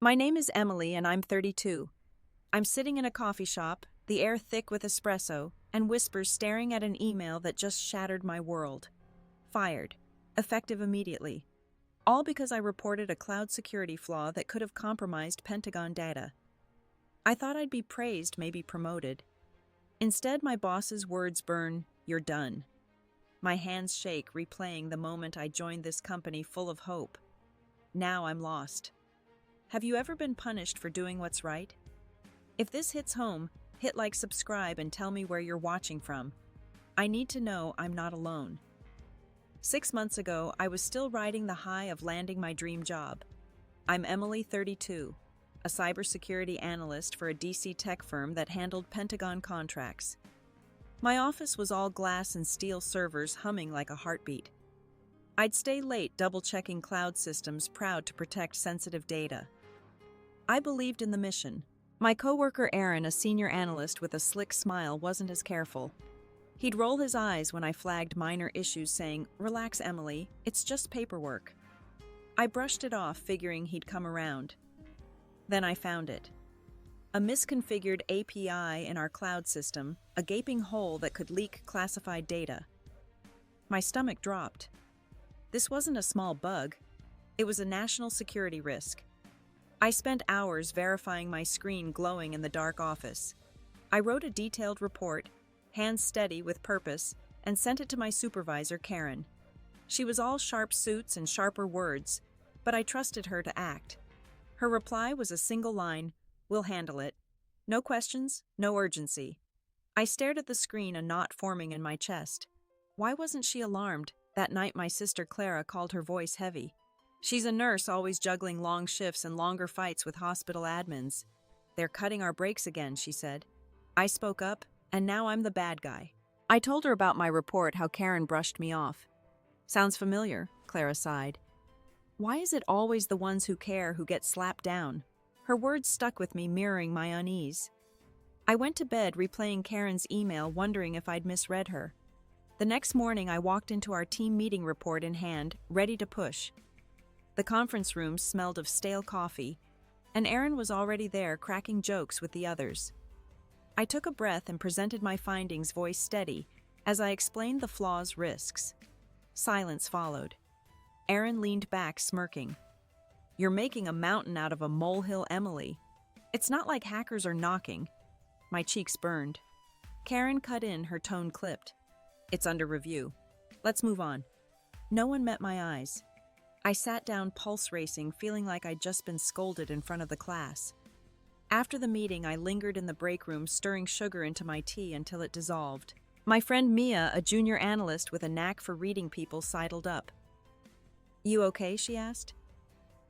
My name is Emily and I'm 32. I'm sitting in a coffee shop, the air thick with espresso, and whispers staring at an email that just shattered my world. Fired. Effective immediately. All because I reported a cloud security flaw that could have compromised Pentagon data. I thought I'd be praised, maybe promoted. Instead, my boss's words burn, "You're done." My hands shake, replaying the moment I joined this company full of hope. Now I'm lost. Have you ever been punished for doing what's right? If this hits home, hit like, subscribe, and tell me where you're watching from. I need to know I'm not alone. 6 months ago, I was still riding the high of landing my dream job. I'm Emily, 32, a cybersecurity analyst for a DC tech firm that handled Pentagon contracts. My office was all glass and steel servers humming like a heartbeat. I'd stay late double-checking cloud systems, proud to protect sensitive data. I believed in the mission. My coworker Aaron, a senior analyst with a slick smile, wasn't as careful. He'd roll his eyes when I flagged minor issues, saying, "Relax, Emily, it's just paperwork." I brushed it off, figuring he'd come around. Then I found it. A misconfigured API in our cloud system, a gaping hole that could leak classified data. My stomach dropped. This wasn't a small bug. It was a national security risk. I spent hours verifying my screen glowing in the dark office. I wrote a detailed report, hands steady with purpose, and sent it to my supervisor, Karen. She was all sharp suits and sharper words, but I trusted her to act. Her reply was a single line, "We'll handle it." No questions, no urgency. I stared at the screen, a knot forming in my chest. Why wasn't she alarmed? That night my sister Clara called, her voice heavy. She's a nurse, always juggling long shifts and longer fights with hospital admins. "They're cutting our breaks again," she said. I spoke up, and now I'm the bad guy. I told her about my report, how Karen brushed me off. "Sounds familiar," Clara sighed. Why is it always the ones who care who get slapped down? Her words stuck with me, mirroring my unease. I went to bed replaying Karen's email, wondering if I'd misread her. The next morning, I walked into our team meeting, report in hand, ready to push. The conference room smelled of stale coffee, and Aaron was already there, cracking jokes with the others. I took a breath and presented my findings, voice steady, as I explained the flaw's risks. Silence followed. Aaron leaned back, smirking. "You're making a mountain out of a molehill, Emily. It's not like hackers are knocking." My cheeks burned. Karen cut in, her tone clipped. "It's under review. Let's move on." No one met my eyes. I sat down, pulse racing, feeling like I'd just been scolded in front of the class. After the meeting, I lingered in the break room, stirring sugar into my tea until it dissolved. My friend Mia, a junior analyst with a knack for reading people, sidled up. "You okay?" she asked.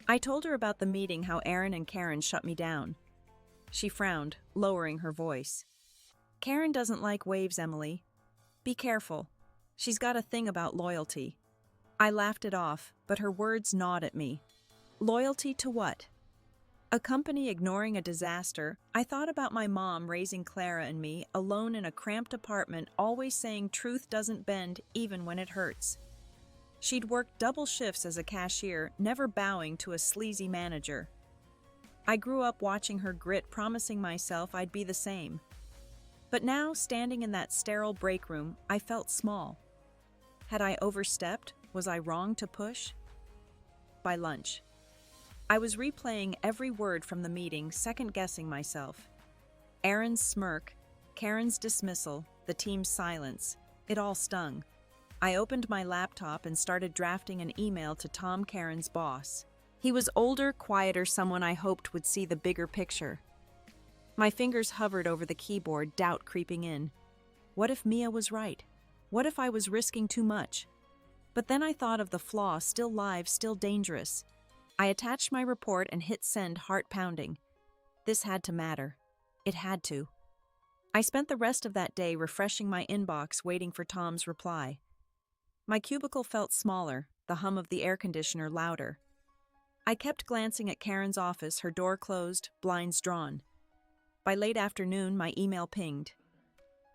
I told her about the meeting, how Aaron and Karen shut me down. She frowned, lowering her voice. "Karen doesn't like waves, Emily. Be careful. She's got a thing about loyalty." I laughed it off, but her words gnawed at me. Loyalty to what? A company ignoring a disaster? I thought about my mom raising Clara and me, alone in a cramped apartment, always saying truth doesn't bend even when it hurts. She'd worked double shifts as a cashier, never bowing to a sleazy manager. I grew up watching her grit, promising myself I'd be the same. But now, standing in that sterile break room, I felt small. Had I overstepped? Was I wrong to push? By lunch, I was replaying every word from the meeting, second-guessing myself. Aaron's smirk, Karen's dismissal, the team's silence. It all stung. I opened my laptop and started drafting an email to Tom, Karen's boss. He was older, quieter, someone I hoped would see the bigger picture. My fingers hovered over the keyboard, doubt creeping in. What if Mia was right? What if I was risking too much? But then I thought of the flaw, still live, still dangerous. I attached my report and hit send, heart pounding. This had to matter. It had to. I spent the rest of that day refreshing my inbox, waiting for Tom's reply. My cubicle felt smaller, the hum of the air conditioner louder. I kept glancing at Karen's office, her door closed, blinds drawn. By late afternoon, my email pinged.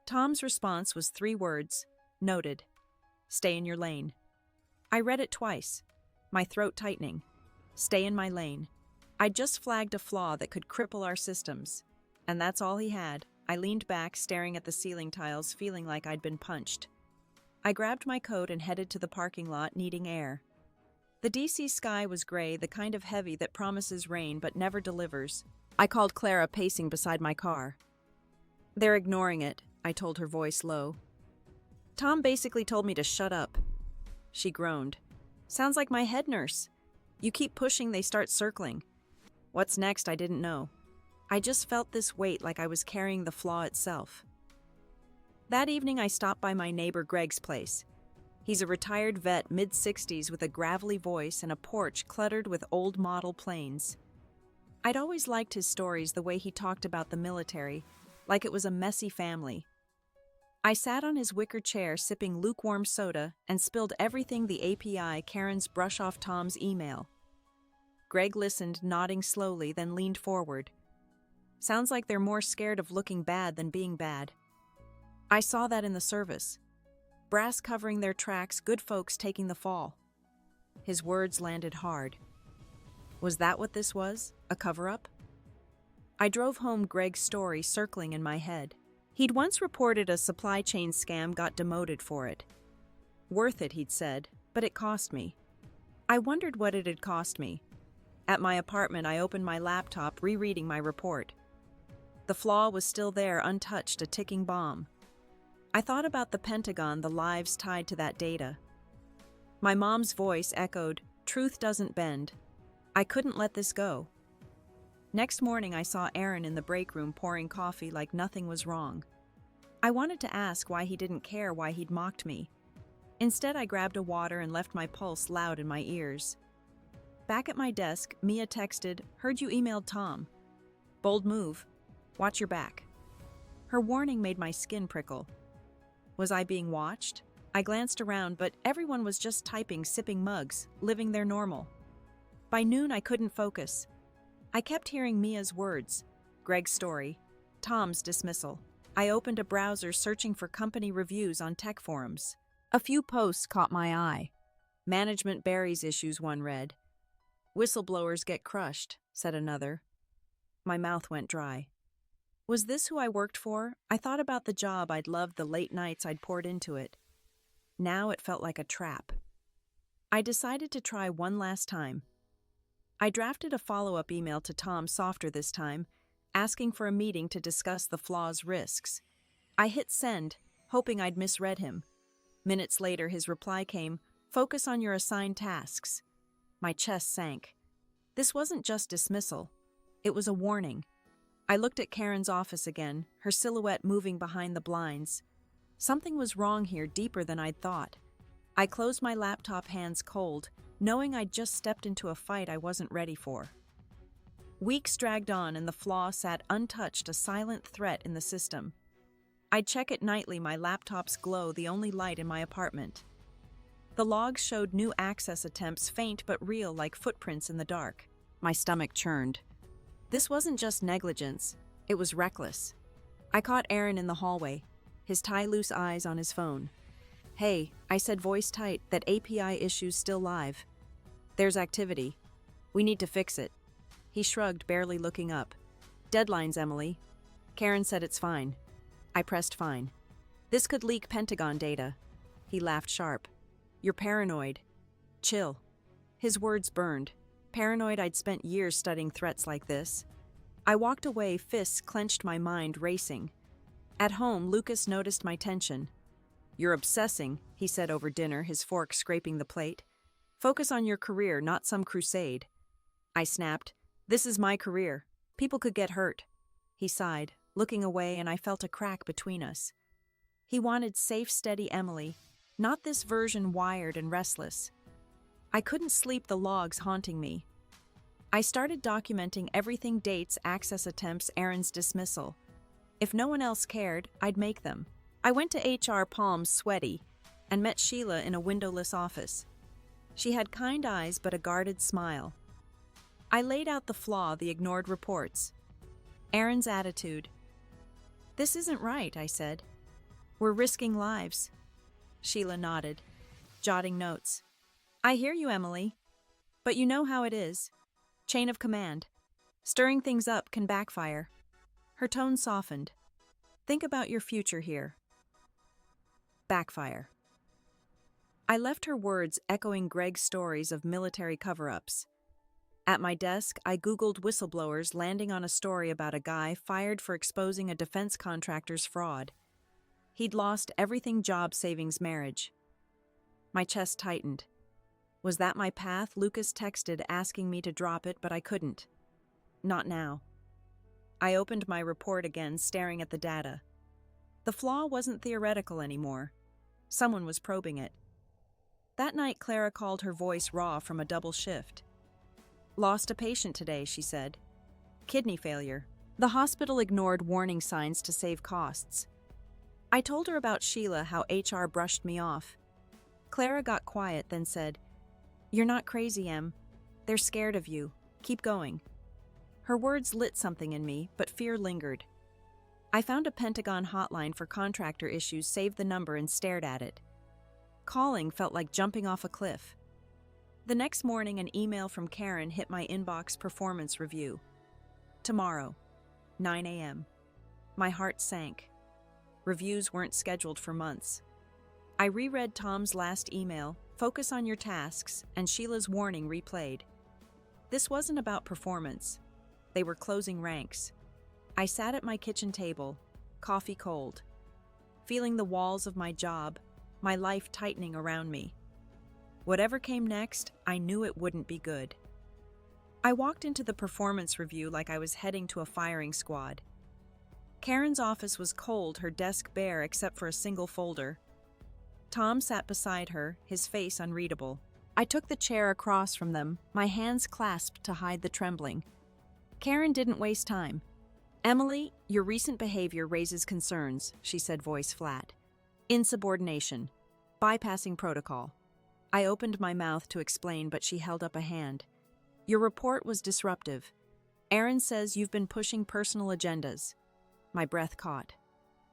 Tom's response was 3 words, "Noted. Stay in your lane." I read it twice, my throat tightening. Stay in my lane. I'd just flagged a flaw that could cripple our systems. And that's all he had. I leaned back, staring at the ceiling tiles, feeling like I'd been punched. I grabbed my coat and headed to the parking lot, needing air. The DC sky was gray, the kind of heavy that promises rain but never delivers. I called Clara, pacing beside my car. "They're ignoring it," I told her, voice low. "Tom basically told me to shut up." She groaned. "Sounds like my head nurse. You keep pushing, they start circling." What's next, I didn't know. I just felt this weight, like I was carrying the flaw itself. That evening, I stopped by my neighbor Greg's place. He's a retired vet, mid-60s, with a gravelly voice and a porch cluttered with old model planes. I'd always liked his stories, the way he talked about the military, like it was a messy family. I sat on his wicker chair, sipping lukewarm soda, and spilled everything the API Karen's brush off Tom's email. Greg listened, nodding slowly, then leaned forward. "Sounds like they're more scared of looking bad than being bad." I saw that in the service. Brass covering their tracks, good folks taking the fall. His words landed hard. Was that what this was? A cover-up? I drove home, Greg's story circling in my head. He'd once reported a supply chain scam, got demoted for it. Worth it, he'd said, but it cost me. I wondered what it had cost me. At my apartment, I opened my laptop, rereading my report. The flaw was still there, untouched, a ticking bomb. I thought about the Pentagon, the lives tied to that data. My mom's voice echoed, "Truth doesn't bend." I couldn't let this go. Next morning, I saw Aaron in the break room pouring coffee like nothing was wrong. I wanted to ask why he didn't care, why he'd mocked me. Instead, I grabbed a water and left my pulse loud in my ears. Back at my desk, Mia texted, "Heard you emailed Tom. Bold move. Watch your back." Her warning made my skin prickle. Was I being watched? I glanced around, but everyone was just typing, sipping mugs, living their normal. By noon, I couldn't focus. I kept hearing Mia's words, Greg's story, Tom's dismissal. I opened a browser, searching for company reviews on tech forums. A few posts caught my eye. "Management buries issues," one read. "Whistleblowers get crushed," said another. My mouth went dry. Was this who I worked for? I thought about the job I'd loved, the late nights I'd poured into it. Now it felt like a trap. I decided to try one last time. I drafted a follow-up email to Tom, softer this time, asking for a meeting to discuss the flaw's risks. I hit send, hoping I'd misread him. Minutes later, his reply came, "Focus on your assigned tasks." My chest sank. This wasn't just dismissal. It was a warning. I looked at Karen's office again, her silhouette moving behind the blinds. Something was wrong here, deeper than I'd thought. I closed my laptop, hands cold, knowing I'd just stepped into a fight I wasn't ready for. Weeks dragged on and the flaw sat untouched, a silent threat in the system. I'd check it nightly, my laptop's glow the only light in my apartment. The logs showed new access attempts, faint but real, like footprints in the dark. My stomach churned. This wasn't just negligence, it was reckless. I caught Aaron in the hallway, his tie-loose eyes on his phone. "Hey," I said, voice tight, "that API issue's still live. There's activity. We need to fix it." He shrugged, barely looking up. "Deadlines, Emily." Karen said it's fine. I pressed fine. "This could leak Pentagon data." He laughed sharp. "You're paranoid." "Chill." His words burned. Paranoid? I'd spent years studying threats like this. I walked away, fists clenched, my mind racing. At home, Lucas noticed my tension. "You're obsessing," he said over dinner, his fork scraping the plate. "Focus on your career, not some crusade." I snapped, "This is my career. People could get hurt." He sighed, looking away, and I felt a crack between us. He wanted safe, steady Emily, not this version wired and restless. I couldn't sleep, the logs haunting me. I started documenting everything: dates, access attempts, Aaron's dismissal. If no one else cared, I'd make them. I went to HR, palms sweaty, and met Sheila in a windowless office. She had kind eyes but a guarded smile. I laid out the flaw, the ignored reports. Aaron's attitude. "This isn't right," I said. "We're risking lives." Sheila nodded, jotting notes. "I hear you, Emily. But you know how it is. Chain of command. Stirring things up can backfire. Her tone softened. Think about your future here. Backfire. I left her words echoing Greg's stories of military cover-ups. At my desk, I Googled whistleblowers, landing on a story about a guy fired for exposing a defense contractor's fraud. He'd lost everything: job savings, marriage. My chest tightened. Was that my path? Lucas texted asking me to drop it, but I couldn't. Not now. I opened my report again, staring at the data. The flaw wasn't theoretical anymore. Someone was probing it. That night, Clara called, her voice raw from a double shift. Lost a patient today, she said. Kidney failure. The hospital ignored warning signs to save costs. I told her about Sheila, how HR brushed me off. Clara got quiet, then said, "You're not crazy, Em. They're scared of you. Keep going." Her words lit something in me, but fear lingered. I found a Pentagon hotline for contractor issues, saved the number, and stared at it. Calling felt like jumping off a cliff. The next morning, an email from Karen hit my inbox: performance review. Tomorrow, 9 a.m. My heart sank. Reviews weren't scheduled for months. I reread Tom's last email, focus on your tasks, and Sheila's warning replayed. This wasn't about performance. They were closing ranks. I sat at my kitchen table, coffee cold, feeling the walls of my job, my life tightening around me. Whatever came next, I knew it wouldn't be good. I walked into the performance review like I was heading to a firing squad. Karen's office was cold, her desk bare except for a single folder. Tom sat beside her, his face unreadable. I took the chair across from them, my hands clasped to hide the trembling. Karen didn't waste time. "Emily, your recent behavior raises concerns," she said, voice flat. "Insubordination. Bypassing protocol." I opened my mouth to explain, but she held up a hand. "Your report was disruptive. Aaron says you've been pushing personal agendas." My breath caught.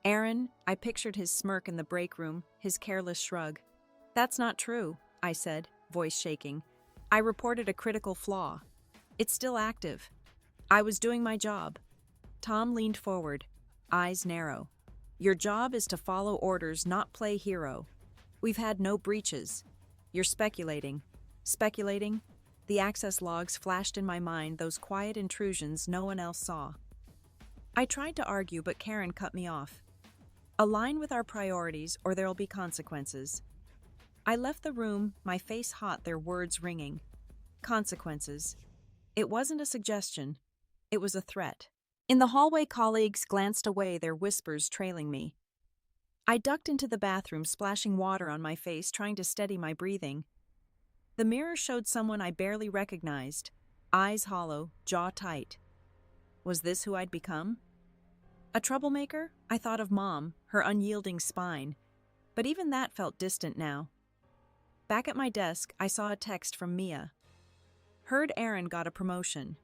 Aaron? I pictured his smirk in the break room, his careless shrug. "That's not true," I said, voice shaking. "I reported a critical flaw. It's still active. I was doing my job." Tom leaned forward, eyes narrow. "Your job is to follow orders, not play hero. We've had no breaches. You're speculating." Speculating? The access logs flashed in my mind, those quiet intrusions no one else saw. I tried to argue, but Karen cut me off. "Align with our priorities, or there'll be consequences." I left the room, my face hot, their words ringing. Consequences. It wasn't a suggestion. It was a threat. In the hallway, colleagues glanced away, their whispers trailing me. I ducked into the bathroom, splashing water on my face, trying to steady my breathing. The mirror showed someone I barely recognized, eyes hollow, jaw tight. Was this who I'd become? A troublemaker? I thought of Mom, her unyielding spine, but even that felt distant now. Back at my desk, I saw a text from Mia. Heard Aaron got a promotion.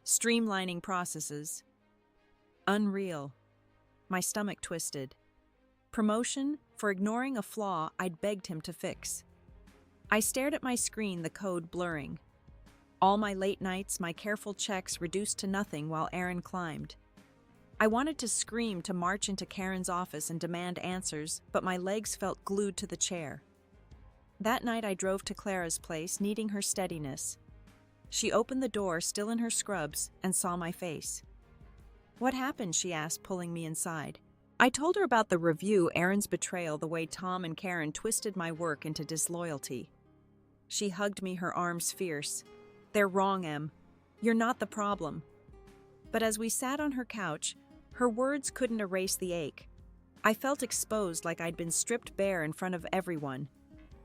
Streamlining processes. Unreal. My stomach twisted. Promotion for ignoring a flaw I'd begged him to fix. I stared at my screen, the code blurring. All my late nights, my careful checks reduced to nothing while Aaron climbed. I wanted to scream, to march into Karen's office and demand answers, but my legs felt glued to the chair. That night I drove to Clara's place, needing her steadiness. She opened the door, still in her scrubs, and saw my face. "What happened?" she asked, pulling me inside. I told her about the review, Aaron's betrayal, the way Tom and Karen twisted my work into disloyalty. She hugged me, her arms fierce. "They're wrong, Em. You're not the problem." But as we sat on her couch, her words couldn't erase the ache. I felt exposed, like I'd been stripped bare in front of everyone.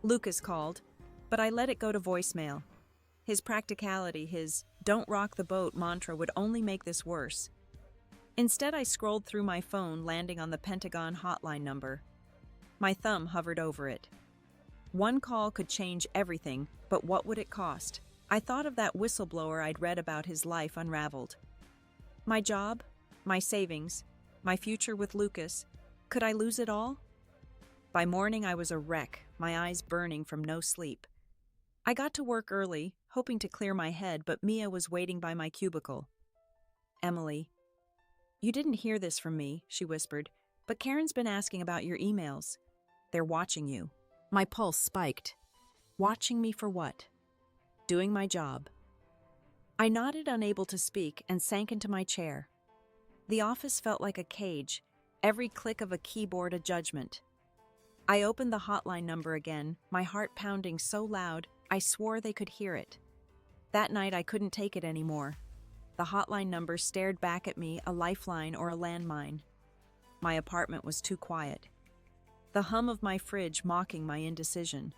Lucas called, but I let it go to voicemail. His practicality, his "don't rock the boat" mantra would only make this worse. Instead, I scrolled through my phone, landing on the Pentagon hotline number. My thumb hovered over it. One call could change everything, but what would it cost? I thought of that whistleblower I'd read about, his life unraveled. My job, my savings, my future with Lucas. Could I lose it all? By morning, I was a wreck, my eyes burning from no sleep. I got to work early, hoping to clear my head, but Mia was waiting by my cubicle. Emily. You didn't hear this from me, she whispered, but Karen's been asking about your emails. They're watching you. My pulse spiked. Watching me for what? Doing my job. I nodded, unable to speak, and sank into my chair. The office felt like a cage, every click of a keyboard a judgment. I opened the hotline number again, my heart pounding so loud I swore they could hear it. That night I couldn't take it anymore. The hotline number stared back at me, a lifeline or a landmine. My apartment was too quiet. The hum of my fridge mocking my indecision.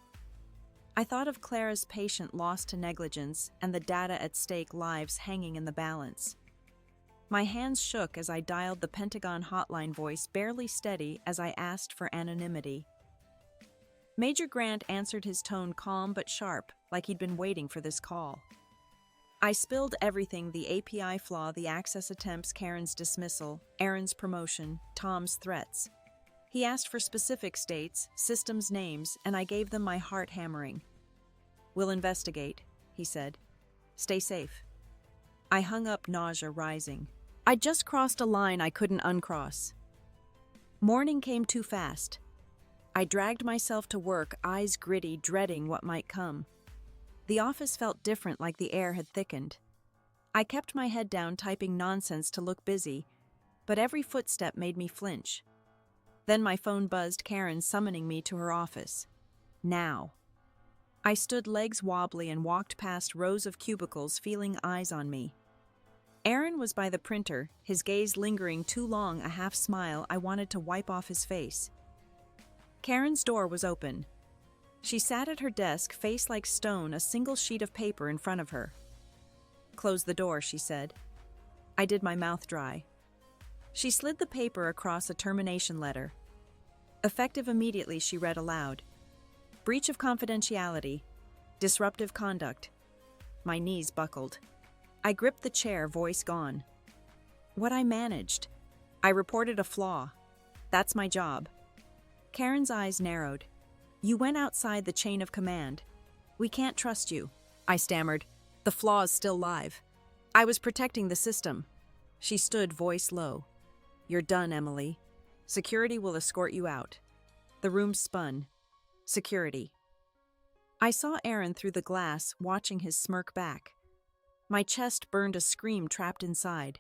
I thought of Clara's patient lost to negligence and the data at stake, lives hanging in the balance. My hands shook as I dialed the Pentagon hotline, voice barely steady as I asked for anonymity. Major Grant answered, his tone calm but sharp, like he'd been waiting for this call. I spilled everything: the API flaw, the access attempts, Karen's dismissal, Aaron's promotion, Tom's threats. He asked for specific states, systems names, and I gave them, my heart hammering. We'll investigate, he said. Stay safe. I hung up, nausea rising. I'd just crossed a line I couldn't uncross. Morning came too fast. I dragged myself to work, eyes gritty, dreading what might come. The office felt different, like the air had thickened. I kept my head down, typing nonsense to look busy, but every footstep made me flinch. Then my phone buzzed, Karen summoning me to her office. Now. I stood, legs wobbly, and walked past rows of cubicles, feeling eyes on me. Aaron was by the printer, his gaze lingering too long, a half smile I wanted to wipe off his face. Karen's door was open. She sat at her desk, face like stone, a single sheet of paper in front of her. Close the door, she said. I did, my mouth dry. She slid the paper across a termination letter. Effective immediately, she read aloud. Breach of confidentiality. Disruptive conduct. My knees buckled. I gripped the chair, voice gone. What I managed. I reported a flaw. That's my job. Karen's eyes narrowed. You went outside the chain of command. We can't trust you. I stammered. The flaw is still live. I was protecting the system. She stood, voice low. You're done, Emily. Security will escort you out. The room spun. Security. I saw Aaron through the glass, watching his smirk back. My chest burned, a scream trapped inside.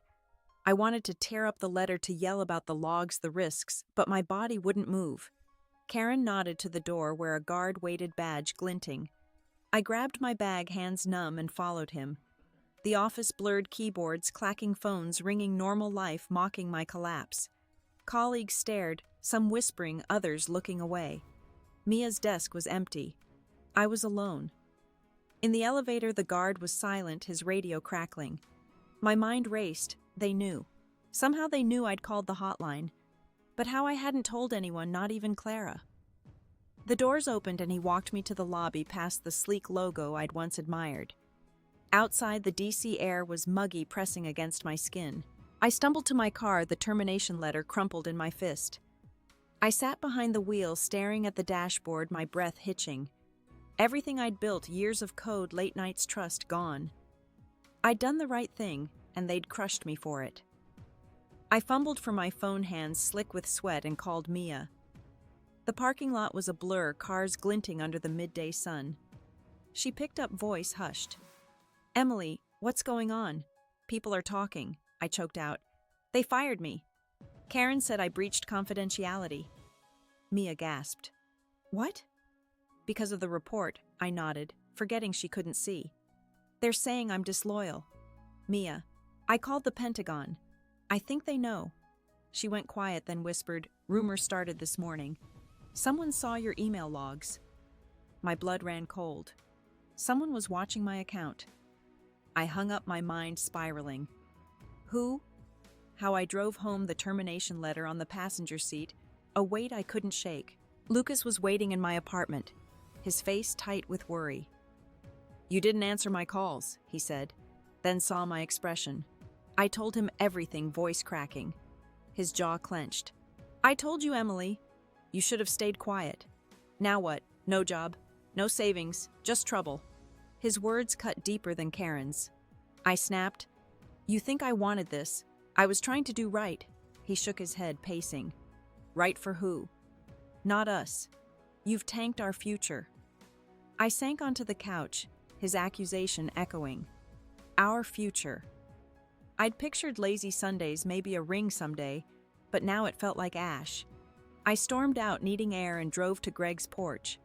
I wanted to tear up the letter, to yell about the logs, the risks, but my body wouldn't move. Karen nodded to the door where a guard waited, badge glinting. I grabbed my bag, hands numb, and followed him. The office blurred, keyboards, clacking phones, ringing, normal life mocking my collapse. Colleagues stared, some whispering, others looking away. Mia's desk was empty. I was alone. In the elevator, the guard was silent, his radio crackling. My mind raced. They knew. Somehow they knew I'd called the hotline. But how I hadn't told anyone, not even Clara. The doors opened and he walked me to the lobby, past the sleek logo I'd once admired. Outside, the DC air was muggy, pressing against my skin. I stumbled to my car, the termination letter crumpled in my fist. I sat behind the wheel, staring at the dashboard, my breath hitching. Everything I'd built, years of code, late nights, trust, gone. I'd done the right thing, and they'd crushed me for it. I fumbled for my phone, hands slick with sweat, and called Mia. The parking lot was a blur, cars glinting under the midday sun. She picked up, voice hushed. Emily, what's going on? People are talking, I choked out. They fired me. Karen said I breached confidentiality. Mia gasped. What? Because of the report, I nodded, forgetting she couldn't see. They're saying I'm disloyal. Mia, I called the Pentagon. I think they know. She went quiet, then whispered, rumors started this morning. Someone saw your email logs. My blood ran cold. Someone was watching my account. I hung up, my mind spiraling. Who? How I drove home, the termination letter on the passenger seat, a weight I couldn't shake. Lucas was waiting in my apartment, his face tight with worry. You didn't answer my calls, he said, then saw my expression. I told him everything, voice cracking. His jaw clenched. I told you, Emily. You should have stayed quiet. Now what? No job, no savings, just trouble. His words cut deeper than Karen's. I snapped, You think I wanted this? I was trying to do right. He shook his head, pacing. Right for who? Not us. You've tanked our future. I sank onto the couch, his accusation echoing. Our future. I'd pictured lazy Sundays, maybe a ring someday, but now it felt like ash. I stormed out, needing air, and drove to Greg's porch.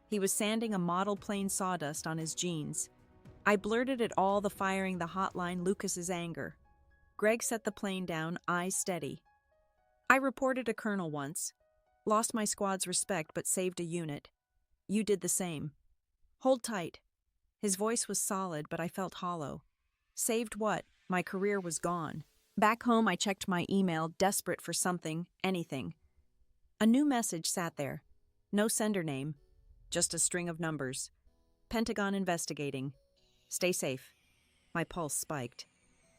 He was sanding a model plain sawdust on his jeans. I blurted at all the firing the hotline Lucas's anger. Greg set the plane down, eyes steady. I reported a colonel once. Lost my squad's respect but saved a unit. You did the same. Hold tight. His voice was solid, but I felt hollow. Saved what? My career was gone. Back home, I checked my email, desperate for something, anything. A new message sat there. No sender name. Just a string of numbers. Pentagon investigating. Stay safe. My pulse spiked.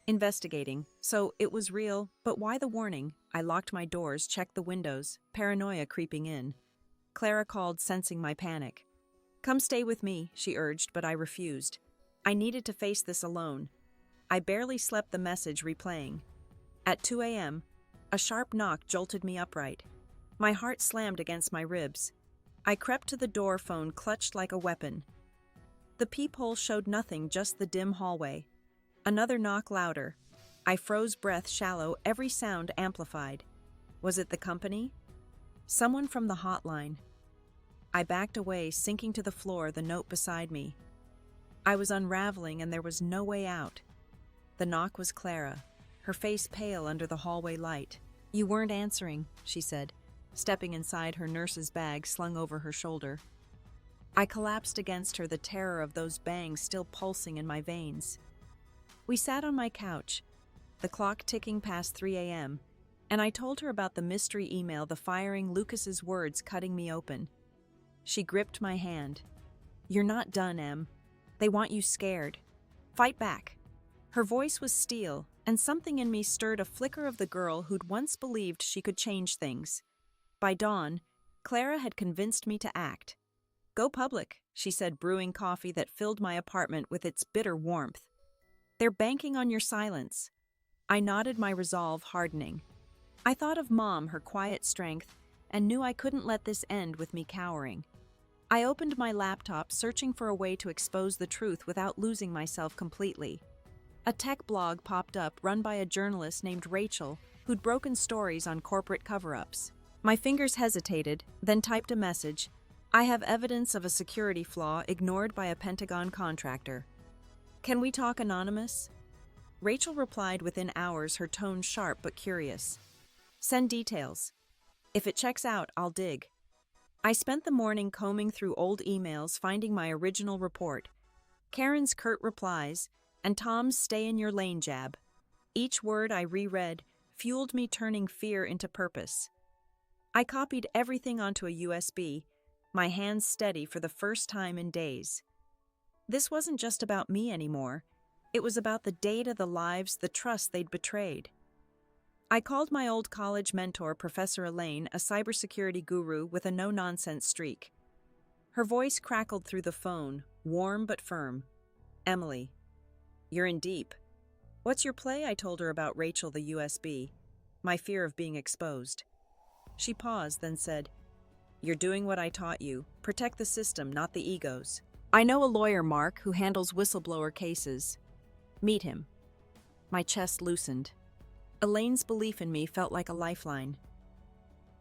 Investigating. So it was real, but why the warning? I locked my doors, checked the windows, paranoia creeping in. Clara called, sensing my panic. Come stay with me, she urged, but I refused. I needed to face this alone. I barely slept, the message replaying. At 2 a.m., a sharp knock jolted me upright. My heart slammed against my ribs. I crept to the door, phone clutched like a weapon. The peephole showed nothing, just the dim hallway. Another knock, louder. I froze, breath shallow, every sound amplified. Was it the company? Someone from the hotline. I backed away, sinking to the floor, the note beside me. I was unraveling, and there was no way out. The knock was Clara, her face pale under the hallway light. You weren't answering, she said, stepping inside, her nurse's bag slung over her shoulder. I collapsed against her, the terror of those bangs still pulsing in my veins. We sat on my couch, the clock ticking past 3 a.m., and I told her about the mystery email, the firing, Lucas's words cutting me open. She gripped my hand. You're not done, Em. They want you scared. Fight back. Her voice was steel, and something in me stirred, a flicker of the girl who'd once believed she could change things. By dawn, Clara had convinced me to act. Go public, she said, brewing coffee that filled my apartment with its bitter warmth. They're banking on your silence. I nodded, my resolve hardening. I thought of Mom, her quiet strength, and knew I couldn't let this end with me cowering. I opened my laptop, searching for a way to expose the truth without losing myself completely. A tech blog popped up, run by a journalist named Rachel, who'd broken stories on corporate cover-ups. My fingers hesitated, then typed a message. I have evidence of a security flaw ignored by a Pentagon contractor. Can we talk, anonymous? Rachel replied within hours, her tone sharp but curious. Send details. If it checks out, I'll dig. I spent the morning combing through old emails, finding my original report, Karen's curt replies, and Tom's stay in your lane jab. Each word I reread fueled me, turning fear into purpose. I copied everything onto a USB, my hands steady for the first time in days. This wasn't just about me anymore. It was about the data, the lives, the trust they'd betrayed. I called my old college mentor, Professor Elaine, a cybersecurity guru with a no-nonsense streak. Her voice crackled through the phone, warm but firm. Emily, you're in deep. What's your play? I told her about Rachel, the USB, my fear of being exposed. She paused, then said, You're doing what I taught you. Protect the system, not the egos. I know a lawyer, Mark, who handles whistleblower cases. Meet him. My chest loosened. Elaine's belief in me felt like a lifeline.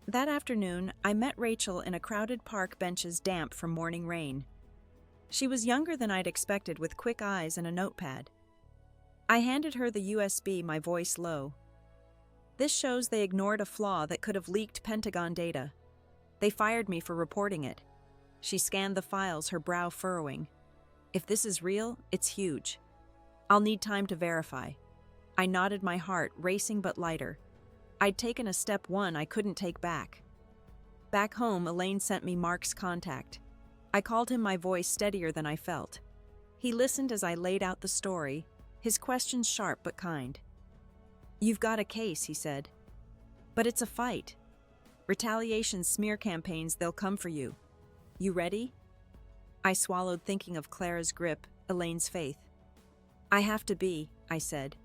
That afternoon, I met Rachel in a crowded park, benches damp from morning rain. She was younger than I'd expected, with quick eyes and a notepad. I handed her the USB, my voice low. This shows they ignored a flaw that could have leaked Pentagon data. They fired me for reporting it. She scanned the files, her brow furrowing. If this is real, it's huge. I'll need time to verify. I nodded, my heart racing but lighter. I'd taken a step one I couldn't take back. Back home, Elaine sent me Mark's contact. I called him, my voice steadier than I felt. He listened as I laid out the story, his questions sharp but kind. You've got a case, he said. But it's a fight. Retaliation, smear campaigns, they'll come for you. You ready? I swallowed, thinking of Clara's grip, Elaine's faith. I have to be, I said.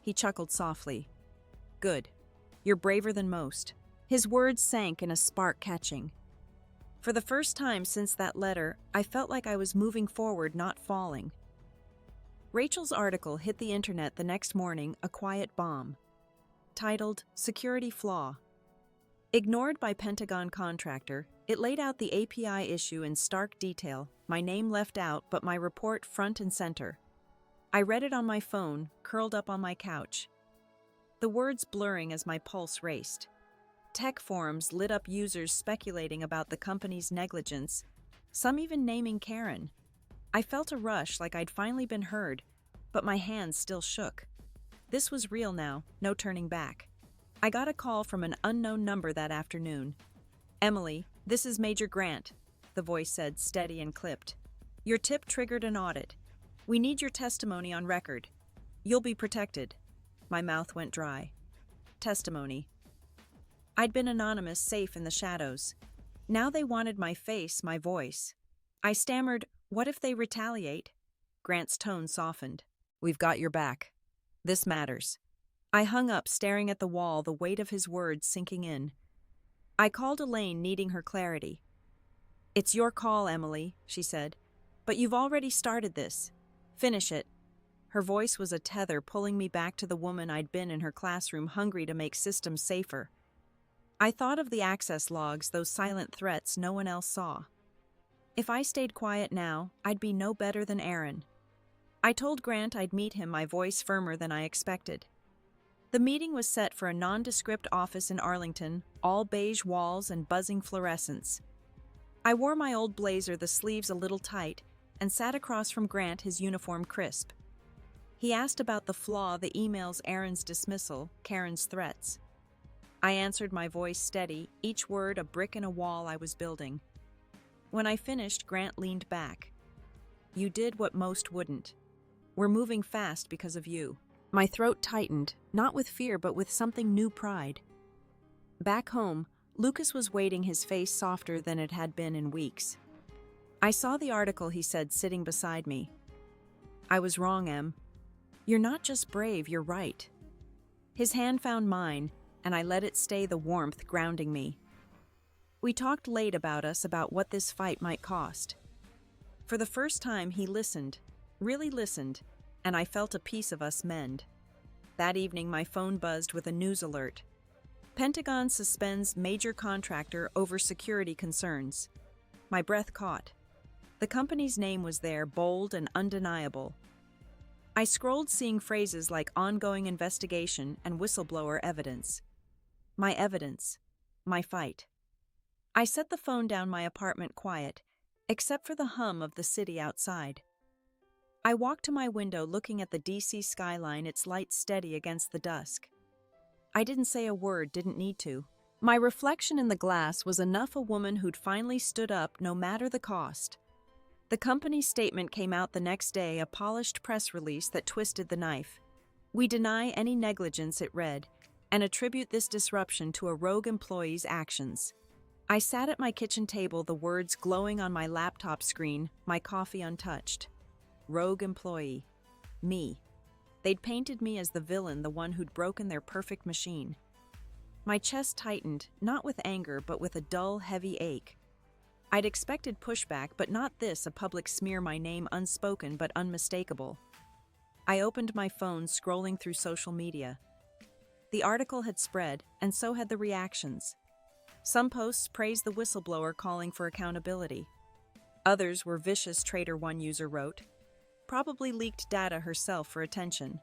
He chuckled softly. Good. You're braver than most. His words sank in a spark catching. For the first time since that letter, I felt like I was moving forward, not falling. Rachel's article hit the internet the next morning, a quiet bomb. Titled, Security Flaw. Ignored by Pentagon contractor, it laid out the API issue in stark detail, my name left out but my report front and center. I read it on my phone, curled up on my couch. The words blurring as my pulse raced. Tech forums lit up, users speculating about the company's negligence, some even naming Karen. I felt a rush, like I'd finally been heard, but my hands still shook. This was real now, no turning back. I got a call from an unknown number that afternoon. Emily, this is Major Grant, the voice said, steady and clipped. Your tip triggered an audit. We need your testimony on record. You'll be protected. My mouth went dry. Testimony. I'd been anonymous, safe in the shadows. Now they wanted my face, my voice. I stammered, what if they retaliate? Grant's tone softened. We've got your back. This matters. I hung up, staring at the wall, the weight of his words sinking in. I called Elaine, needing her clarity. It's your call, Emily, she said. But you've already started this. Finish it. Her voice was a tether pulling me back to the woman I'd been in her classroom, hungry to make systems safer. I thought of the access logs, those silent threats no one else saw. If I stayed quiet now, I'd be no better than Aaron. I told Grant I'd meet him, my voice firmer than I expected. The meeting was set for a nondescript office in Arlington, all beige walls and buzzing fluorescents. I wore my old blazer, the sleeves a little tight, and sat across from Grant, his uniform crisp. He asked about the flaw, the emails, Aaron's dismissal, Karen's threats. I answered, my voice steady, each word a brick in a wall I was building. When I finished, Grant leaned back. You did what most wouldn't. We're moving fast because of you. My throat tightened, not with fear but with something new, pride. Back home, Lucas was waiting, his face softer than it had been in weeks. I saw the article, he said, sitting beside me. I was wrong, Em. You're not just brave, you're right. His hand found mine, and I let it stay, the warmth grounding me. We talked late about us, about what this fight might cost. For the first time, he listened, really listened, and I felt a piece of us mend. That evening, my phone buzzed with a news alert. Pentagon suspends major contractor over security concerns. My breath caught. The company's name was there, bold and undeniable. I scrolled, seeing phrases like ongoing investigation and whistleblower evidence. My evidence. My fight. I set the phone down, my apartment quiet, except for the hum of the city outside. I walked to my window, looking at the DC skyline, its light steady against the dusk. I didn't say a word, didn't need to. My reflection in the glass was enough, a woman who'd finally stood up, no matter the cost. The company's statement came out the next day, a polished press release that twisted the knife. We deny any negligence, it read, and attribute this disruption to a rogue employee's actions. I sat at my kitchen table, the words glowing on my laptop screen, my coffee untouched. Rogue employee. Me. They'd painted me as the villain, the one who'd broken their perfect machine. My chest tightened, not with anger, but with a dull, heavy ache. I'd expected pushback, but not this, a public smear, my name unspoken but unmistakable. I opened my phone, scrolling through social media. The article had spread, and so had the reactions. Some posts praised the whistleblower, calling for accountability. Others were vicious, traitor, one user wrote. Probably leaked data herself for attention.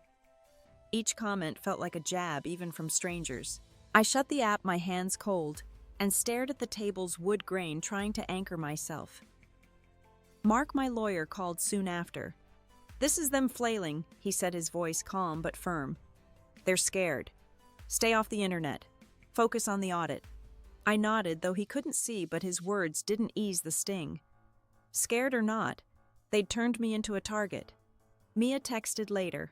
Each comment felt like a jab, even from strangers. I shut the app, my hands cold, and stared at the table's wood grain, trying to anchor myself. Mark, my lawyer, called soon after. This is them flailing, he said, his voice calm but firm. They're scared. Stay off the internet. Focus on the audit. I nodded, though he couldn't see, but his words didn't ease the sting. Scared or not, they'd turned me into a target. Mia texted later.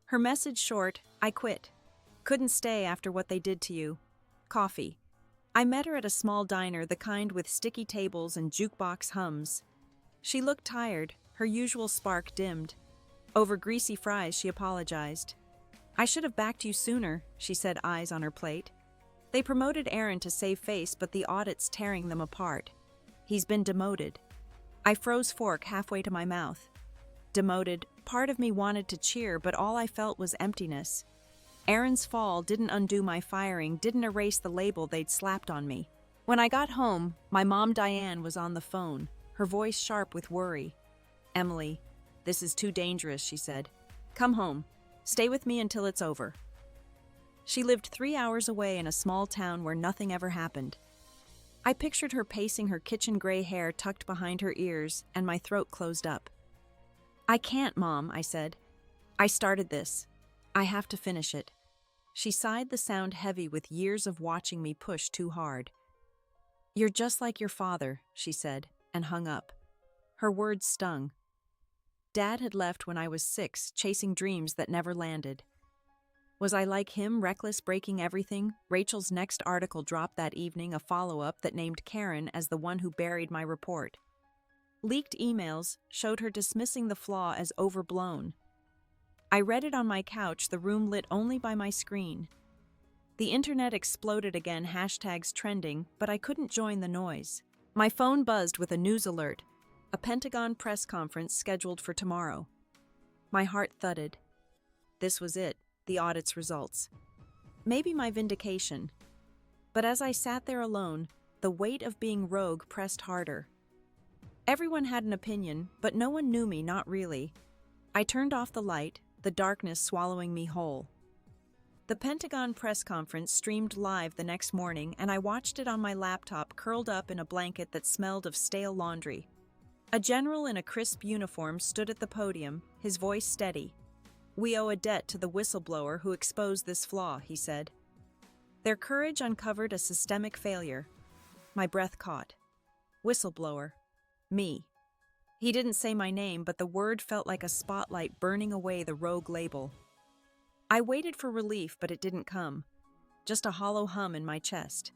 Her message short, I quit. Couldn't stay after what they did to you. Coffee. I met her at a small diner, the kind with sticky tables and jukebox hums. She looked tired, her usual spark dimmed. Over greasy fries, she apologized. I should have backed you sooner, she said, eyes on her plate. They promoted Aaron to save face, but the audit's tearing them apart. He's been demoted. I froze fork halfway to my mouth. Demoted, part of me wanted to cheer, but all I felt was emptiness. Aaron's fall didn't undo my firing, didn't erase the label they'd slapped on me. When I got home, my mom Diane was on the phone, her voice sharp with worry. Emily, this is too dangerous, she said. Come home. Stay with me until it's over. She lived 3 hours away in a small town where nothing ever happened. I pictured her pacing, her kitchen gray hair tucked behind her ears, and my throat closed up. I can't, Mom, I said. I started this. I have to finish it. She sighed, the sound heavy with years of watching me push too hard. You're just like your father, she said, and hung up. Her words stung. Dad had left when I was 6, chasing dreams that never landed. Was I like him, reckless, breaking everything? Rachel's next article dropped that evening, a follow-up that named Karen as the one who buried my report. Leaked emails showed her dismissing the flaw as overblown. I read it on my couch, the room lit only by my screen. The internet exploded again, hashtags trending, but I couldn't join the noise. My phone buzzed with a news alert, a Pentagon press conference scheduled for tomorrow. My heart thudded. This was it, the audit's results. Maybe my vindication. But as I sat there alone, the weight of being rogue pressed harder. Everyone had an opinion, but no one knew me, not really. I turned off the light, the darkness swallowing me whole. The Pentagon press conference streamed live the next morning, and I watched it on my laptop, curled up in a blanket that smelled of stale laundry. A general in a crisp uniform stood at the podium, his voice steady. We owe a debt to the whistleblower who exposed this flaw, he said. Their courage uncovered a systemic failure. My breath caught. Whistleblower. Me. He didn't say my name, but the word felt like a spotlight burning away the rogue label. I waited for relief, but it didn't come. Just a hollow hum in my chest.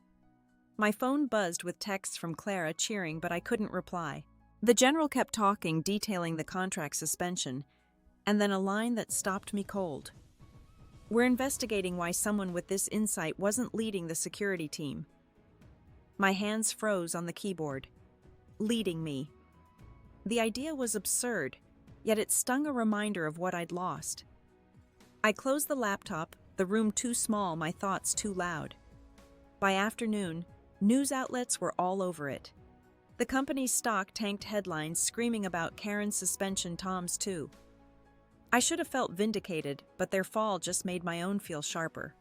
My phone buzzed with texts from Clara cheering, but I couldn't reply. The general kept talking, detailing the contract suspension, and then a line that stopped me cold. We're investigating why someone with this insight wasn't leading the security team. My hands froze on the keyboard. Leading me. The idea was absurd, yet it stung, a reminder of what I'd lost. I closed the laptop, the room too small, my thoughts too loud. By afternoon, news outlets were all over it. The company's stock tanked, headlines screaming about Karen's suspension, Tom's too. I should have felt vindicated, but their fall just made my own feel sharper.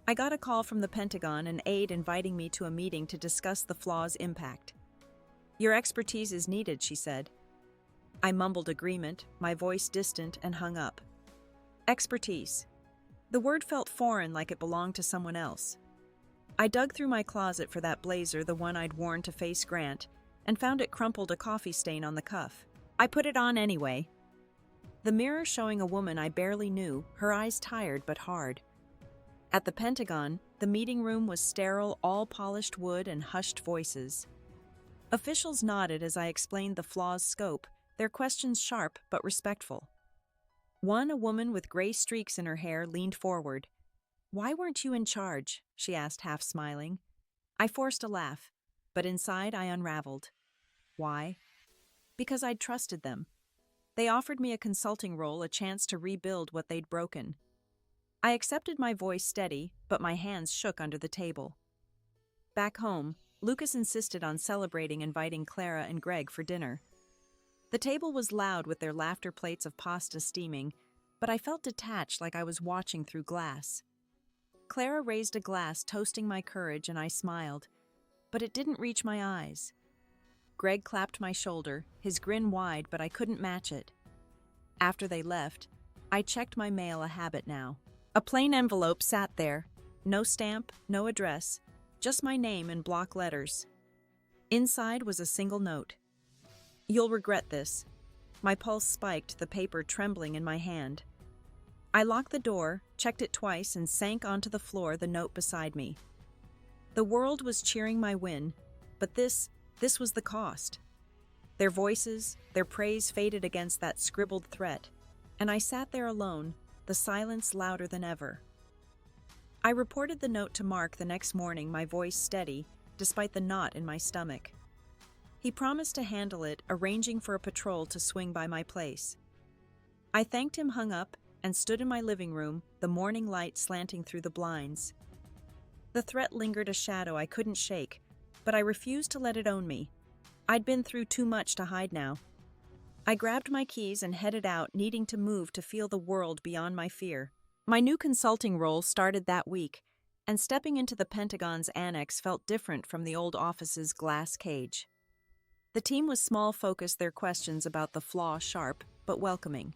I got a call from the Pentagon, an aide inviting me to a meeting to discuss the flaw's impact. Your expertise is needed, she said. I mumbled agreement, my voice distant, and hung up. Expertise. The word felt foreign, like it belonged to someone else. I dug through my closet for that blazer, the one I'd worn to face Grant, and found it crumpled, a coffee stain on the cuff. I put it on anyway. The mirror showing a woman I barely knew, her eyes tired but hard. At the Pentagon, the meeting room was sterile, all polished wood and hushed voices. Officials nodded as I explained the flaw's scope, their questions sharp but respectful. One, a woman with gray streaks in her hair, leaned forward. Why weren't you in charge? She asked, half smiling. I forced a laugh, but inside I unraveled. Why? Because I'd trusted them. They offered me a consulting role, a chance to rebuild what they'd broken. I accepted, my voice steady, but my hands shook under the table. Back home, Lucas insisted on celebrating, inviting Clara and Greg for dinner. The table was loud with their laughter, plates of pasta steaming, but I felt detached, like I was watching through glass. Clara raised a glass, toasting my courage, and I smiled, but it didn't reach my eyes. Greg clapped my shoulder, his grin wide, but I couldn't match it. After they left, I checked my mail, a habit now. A plain envelope sat there, no stamp, no address, just my name in block letters. Inside was a single note. You'll regret this. My pulse spiked, the paper trembling in my hand. I locked the door, checked it twice, and sank onto the floor, the note beside me. The world was cheering my win, but this was the cost. Their voices, their praise faded against that scribbled threat, and I sat there alone, the silence louder than ever. I reported the note to Mark the next morning, my voice steady, despite the knot in my stomach. He promised to handle it, arranging for a patrol to swing by my place. I thanked him, hung up, and stood in my living room, the morning light slanting through the blinds. The threat lingered, a shadow I couldn't shake, but I refused to let it own me. I'd been through too much to hide now. I grabbed my keys and headed out, needing to move to feel the world beyond my fear. My new consulting role started that week, and stepping into the Pentagon's annex felt different from the old office's glass cage. The team was small, focused, their questions about the flaw sharp but welcoming.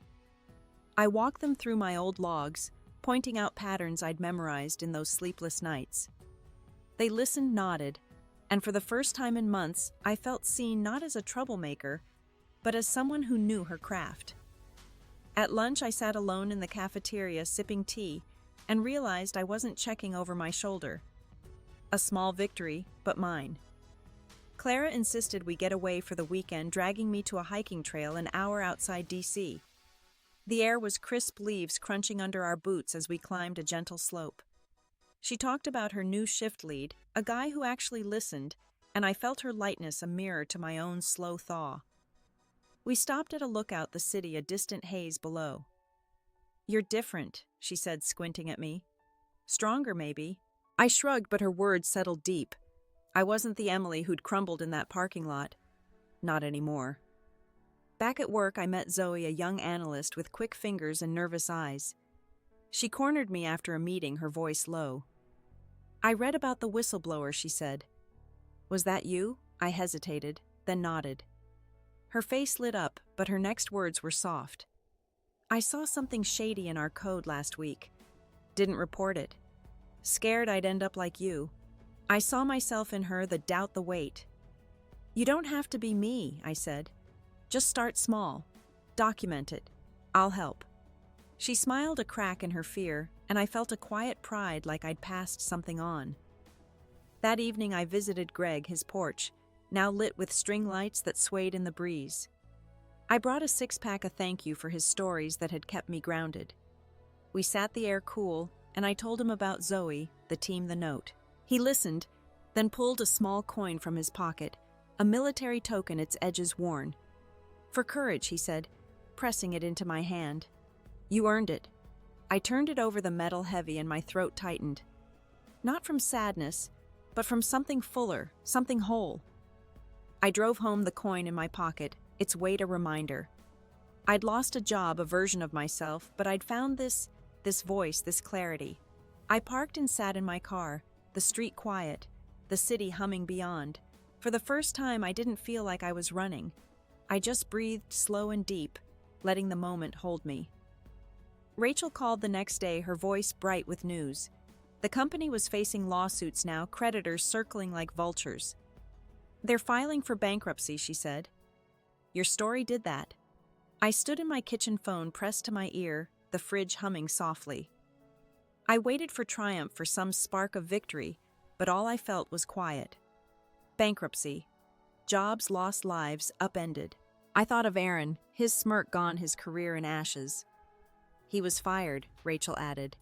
I walked them through my old logs, pointing out patterns I'd memorized in those sleepless nights. They listened, nodded, and for the first time in months, I felt seen, not as a troublemaker, but as someone who knew her craft. At lunch, I sat alone in the cafeteria sipping tea and realized I wasn't checking over my shoulder. A small victory, but mine. Clara insisted we get away for the weekend, dragging me to a hiking trail an hour outside D.C. The air was crisp, leaves crunching under our boots as we climbed a gentle slope. She talked about her new shift lead, a guy who actually listened, and I felt her lightness a mirror to my own slow thaw. We stopped at a lookout, the city, a distant haze below. "You're different," she said, squinting at me. "Stronger, maybe." I shrugged, but her words settled deep. I wasn't the Emily who'd crumbled in that parking lot. Not anymore. Back at work, I met Zoe, a young analyst with quick fingers and nervous eyes. She cornered me after a meeting, her voice low. "I read about the whistleblower," she said. "Was that you?" I hesitated, then nodded. Her face lit up, but her next words were soft. "I saw something shady in our code last week. Didn't report it. Scared I'd end up like you." I saw myself in her, the doubt, the weight. "You don't have to be me," I said. "Just start small. Document it. I'll help." She smiled, a crack in her fear, and I felt a quiet pride, like I'd passed something on. That evening I visited Greg, his porch, now lit with string lights that swayed in the breeze. I brought a six-pack, a thank you for his stories that had kept me grounded. We sat, the air cool, and I told him about Zoe, the team, the note. He listened, then pulled a small coin from his pocket, a military token, its edges worn. "For courage," he said, pressing it into my hand. "You earned it." I turned it over, the metal heavy, and my throat tightened. Not from sadness, but from something fuller, something whole. I drove home, the coin in my pocket, its weight a reminder. I'd lost a job, a version of myself, but I'd found this voice, this clarity. I parked and sat in my car, the street quiet, the city humming beyond. For the first time, I didn't feel like I was running. I just breathed slow and deep, letting the moment hold me. Rachel called the next day, her voice bright with news. The company was facing lawsuits now, creditors circling like vultures. "They're filing for bankruptcy," she said. "Your story did that." I stood in my kitchen, phone pressed to my ear, the fridge humming softly. I waited for triumph, for some spark of victory, but all I felt was quiet. Bankruptcy. Jobs lost, lives upended. I thought of Aaron, his smirk gone, his career in ashes. "He was fired," Rachel added.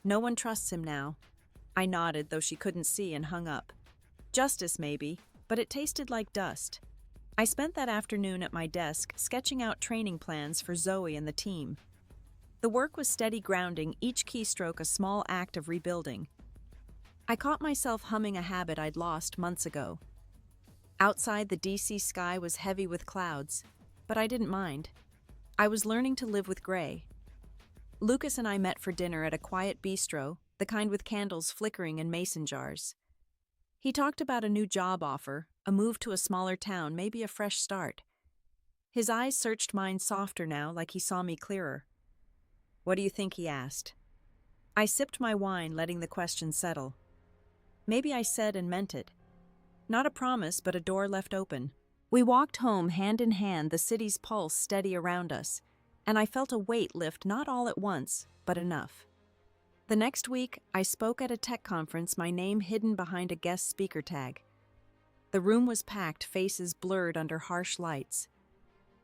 "No one trusts him now." I nodded, though she couldn't see, and hung up. Justice, maybe, but it tasted like dust. I spent that afternoon at my desk, sketching out training plans for Zoe and the team. The work was steady grounding, each keystroke a small act of rebuilding. I caught myself humming a habit I'd lost months ago. Outside, the DC sky was heavy with clouds, but I didn't mind. I was learning to live with gray. Lucas and I met for dinner at a quiet bistro, the kind with candles flickering in mason jars. He talked about a new job offer, a move to a smaller town, maybe a fresh start. His eyes searched mine, softer now, like he saw me clearer. "What do you think?" he asked. I sipped my wine, letting the question settle. Maybe I said and meant it. Not a promise, but a door left open. We walked home hand in hand, the city's pulse steady around us, and I felt a weight lift, not all at once, but enough. The next week, I spoke at a tech conference, my name hidden behind a guest speaker tag. The room was packed, faces blurred under harsh lights.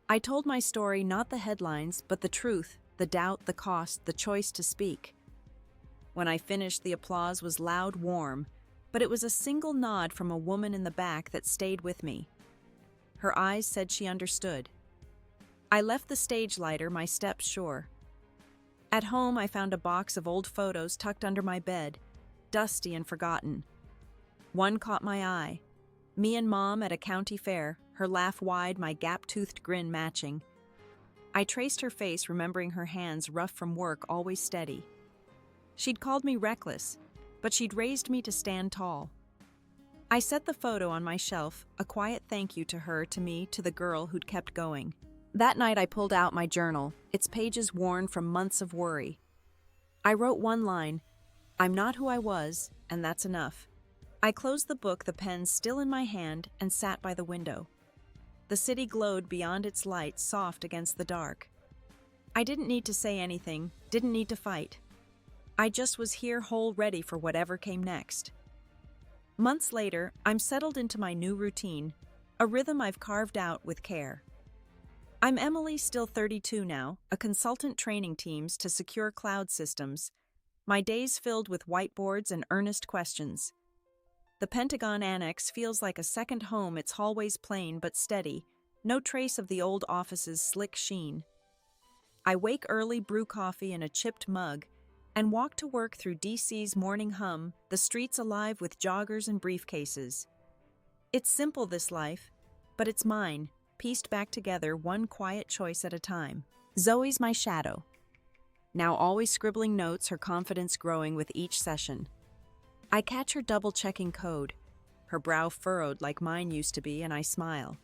I told my story, not the headlines, but the truth, the doubt, the cost, the choice to speak. When I finished, the applause was loud, warm, but it was a single nod from a woman in the back that stayed with me. Her eyes said she understood. I left the stage lighter, my steps sure. At home, I found a box of old photos tucked under my bed, dusty and forgotten. One caught my eye. Me and Mom at a county fair, her laugh wide, my gap-toothed grin matching. I traced her face, remembering her hands rough from work, always steady. She'd called me reckless, but she'd raised me to stand tall. I set the photo on my shelf, a quiet thank you to her, to me, to the girl who'd kept going. That night I pulled out my journal, its pages worn from months of worry. I wrote one line, "I'm not who I was, and that's enough." I closed the book, the pen still in my hand, and sat by the window. The city glowed beyond its lights, soft against the dark. I didn't need to say anything, didn't need to fight. I just was here, whole, ready for whatever came next. Months later, I'm settled into my new routine, a rhythm I've carved out with care. I'm Emily, still 32 now, a consultant training teams to secure cloud systems, my days filled with whiteboards and earnest questions. The Pentagon Annex feels like a second home, its hallways plain but steady, no trace of the old office's slick sheen. I wake early, brew coffee in a chipped mug, and walk to work through DC's morning hum, the streets alive with joggers and briefcases. It's simple, this life, but it's mine, pieced back together one quiet choice at a time. Zoe's my shadow. Now always scribbling notes, her confidence growing with each session. I catch her double-checking code, her brow furrowed like mine used to be, and I smile.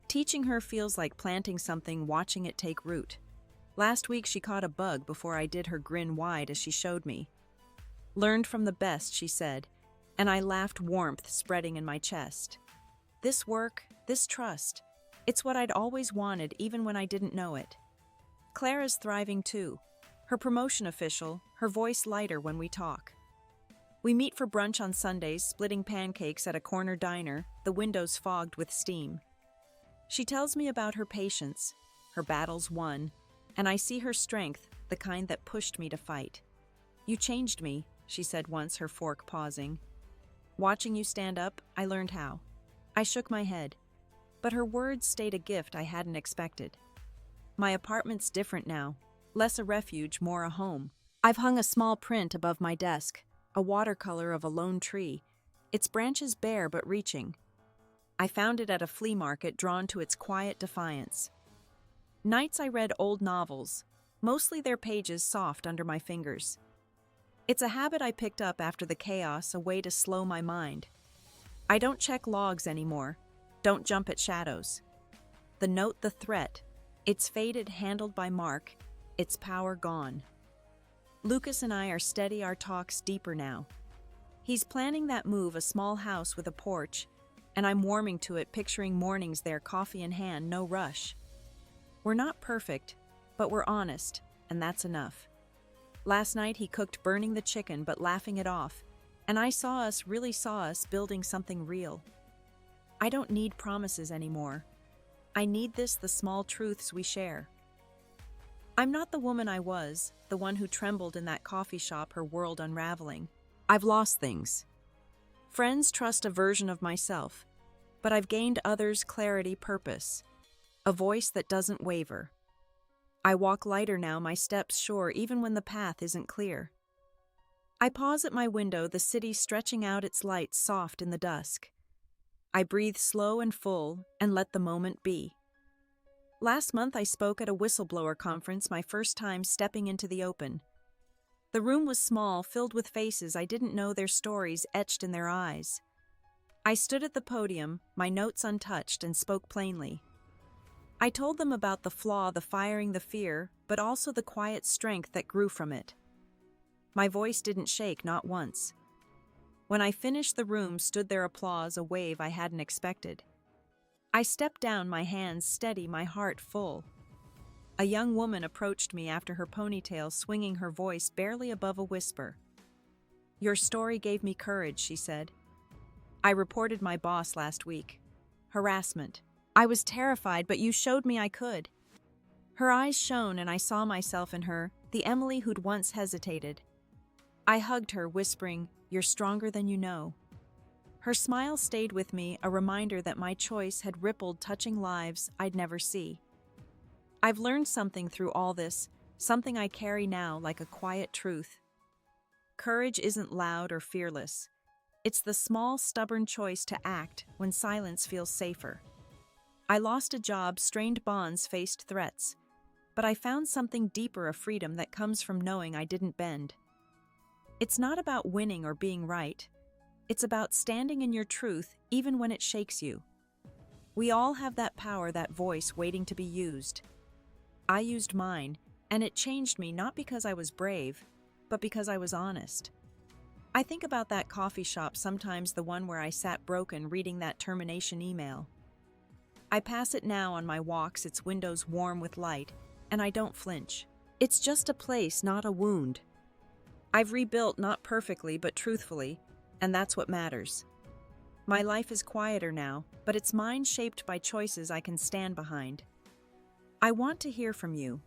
Teaching her feels like planting something, watching it take root. Last week she caught a bug before I did, her grin wide as she showed me. "Learned from the best," she said, and I laughed, warmth spreading in my chest. This work, this trust, it's what I'd always wanted, even when I didn't know it. Clara's thriving too, her promotion official, her voice lighter when we talk. We meet for brunch on Sundays, splitting pancakes at a corner diner, the windows fogged with steam. She tells me about her patience, her battles won, and I see her strength, the kind that pushed me to fight. "You changed me," she said once, her fork pausing. "Watching you stand up, I learned how." I shook my head, but her words stayed a gift I hadn't expected. My apartment's different now, less a refuge, more a home. I've hung a small print above my desk, a watercolor of a lone tree, its branches bare but reaching. I found it at a flea market, drawn to its quiet defiance. Nights I read old novels, mostly their pages soft under my fingers. It's a habit I picked up after the chaos, a way to slow my mind. I don't check logs anymore, don't jump at shadows. The note, the threat, it's faded, handled by Mark, its power gone. Lucas and I are steady, our talks deeper now. He's planning that move, a small house with a porch, and I'm warming to it, picturing mornings there, coffee in hand, no rush. We're not perfect, but we're honest, and that's enough. Last night he cooked, burning the chicken but laughing it off, and I really saw us building something real. I don't need promises anymore. I need this, the small truths we share. I'm not the woman I was, the one who trembled in that coffee shop, her world unraveling. I've lost things. Friends trust a version of myself, but I've gained others, clarity, purpose, a voice that doesn't waver. I walk lighter now, my steps sure, even when the path isn't clear. I pause at my window, the city stretching out its lights soft in the dusk. I breathe slow and full and let the moment be. Last month I spoke at a whistleblower conference, my first time stepping into the open. The room was small, filled with faces I didn't know, their stories etched in their eyes. I stood at the podium, my notes untouched, and spoke plainly. I told them about the flaw, the firing, the fear, but also the quiet strength that grew from it. My voice didn't shake, not once. When I finished, the room stood their applause, a wave I hadn't expected. I stepped down, my hands steady, my heart full. A young woman approached me after her ponytail swinging, her voice barely above a whisper. "Your story gave me courage," she said. "I reported my boss last week. Harassment. I was terrified, but you showed me I could." Her eyes shone and I saw myself in her, the Emily who'd once hesitated. I hugged her, whispering, "You're stronger than you know." Her smile stayed with me, a reminder that my choice had rippled, touching lives I'd never see. I've learned something through all this, something I carry now like a quiet truth. Courage isn't loud or fearless. It's the small, stubborn choice to act when silence feels safer. I lost a job, strained bonds, faced threats. But I found something deeper, a freedom that comes from knowing I didn't bend. It's not about winning or being right. It's about standing in your truth even when it shakes you. We all have that power, that voice waiting to be used. I used mine, and it changed me, not because I was brave, but because I was honest. I think about that coffee shop sometimes, the one where I sat broken reading that termination email. I pass it now on my walks, its windows warm with light, and I don't flinch. It's just a place, not a wound. I've rebuilt, not perfectly, but truthfully, and that's what matters. My life is quieter now, but it's mine, shaped by choices I can stand behind. I want to hear from you.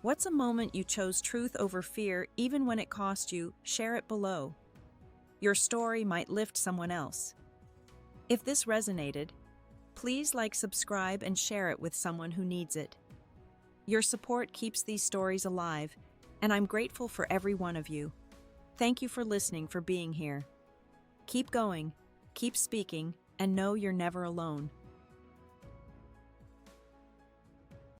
What's a moment you chose truth over fear, even when it cost you? Share it below. Your story might lift someone else. If this resonated, please like, subscribe, and share it with someone who needs it. Your support keeps these stories alive, and I'm grateful for every one of you. Thank you for listening, for being here. Keep going, keep speaking, and know you're never alone.